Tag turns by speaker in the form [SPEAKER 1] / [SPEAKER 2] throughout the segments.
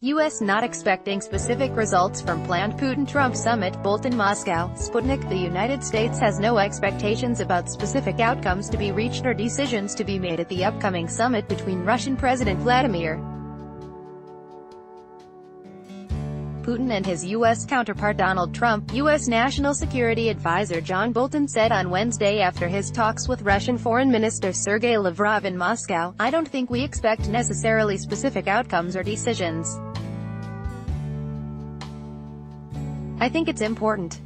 [SPEAKER 1] U.S. not expecting specific results from planned Putin-Trump summit. Bolton, Moscow. Sputnik. The United States has no expectations about specific outcomes to be reached or decisions to be made at the upcoming summit between Russian President Vladimir Putin and his U.S. counterpart Donald Trump. U.S. National Security Advisor John Bolton said on Wednesday after his talks with Russian Foreign Minister Sergei Lavrov in Moscow, "I don't think we expect necessarily specific outcomes or decisions. I think it's important,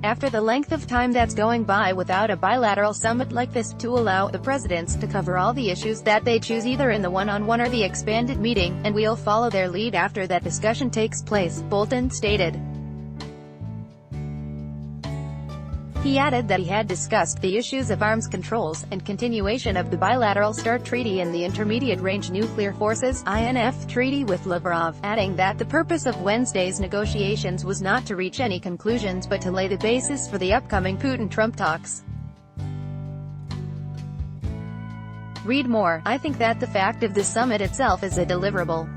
[SPEAKER 1] after the length of time that's going by without a bilateral summit like this, to allow the presidents to cover all the issues that they choose either in the one-on-one or the expanded meeting, and we'll follow their lead after that discussion takes place," Bolton stated. He added that he had discussed the issues of arms controls, and continuation of the bilateral START treaty and the Intermediate-Range Nuclear Forces (INF) treaty with Lavrov, adding that the purpose of Wednesday's negotiations was not to reach any conclusions but to lay the basis for the upcoming Putin-Trump talks. Read more. I think that the fact of the summit itself is a deliverable.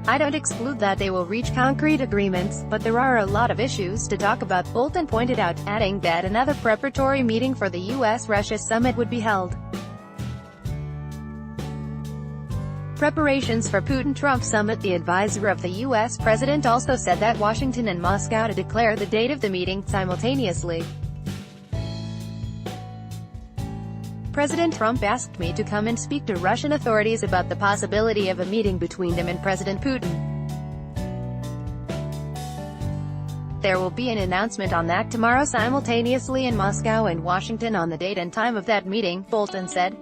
[SPEAKER 1] I don't exclude that they will reach concrete agreements, but there are a lot of issues to talk about, Bolton pointed out, adding that another preparatory meeting for the U.S.-Russia summit would be held. Preparations for Putin-Trump summit. The advisor of the U.S. president also said that Washington and Moscow to declare the date of the meeting simultaneously. President Trump asked me to come and speak to Russian authorities about the possibility of a meeting between him and President Putin. There will be an announcement on that tomorrow simultaneously in Moscow and Washington on the date and time of that meeting, Bolton said.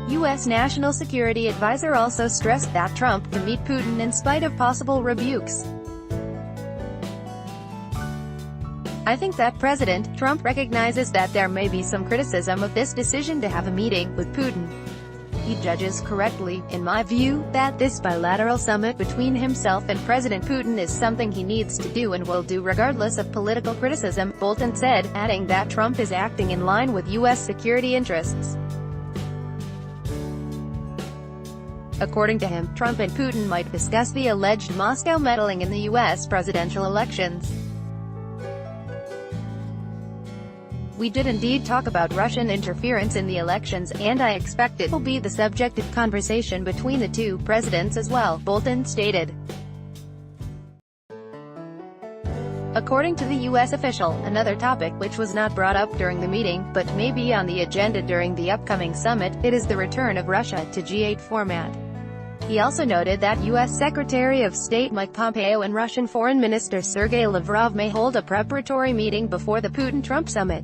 [SPEAKER 1] U.S. National Security Advisor also stressed that Trump can meet Putin in spite of possible rebukes. "I think that President Trump recognizes that there may be some criticism of this decision to have a meeting with Putin. He judges correctly, in my view, that this bilateral summit between himself and President Putin is something he needs to do and will do regardless of political criticism," Bolton said, adding that Trump is acting in line with U.S. security interests. According to him, Trump and Putin might discuss the alleged Moscow meddling in the U.S. presidential elections. "We did indeed talk about Russian interference in the elections, and I expect it will be the subject of conversation between the two presidents as well," Bolton stated. According to the U.S. official, another topic, which was not brought up during the meeting, but may be on the agenda during the upcoming summit, it is the return of Russia to G8 format. He also noted that U.S. Secretary of State Mike Pompeo and Russian Foreign Minister Sergei Lavrov may hold a preparatory meeting before the Putin-Trump summit.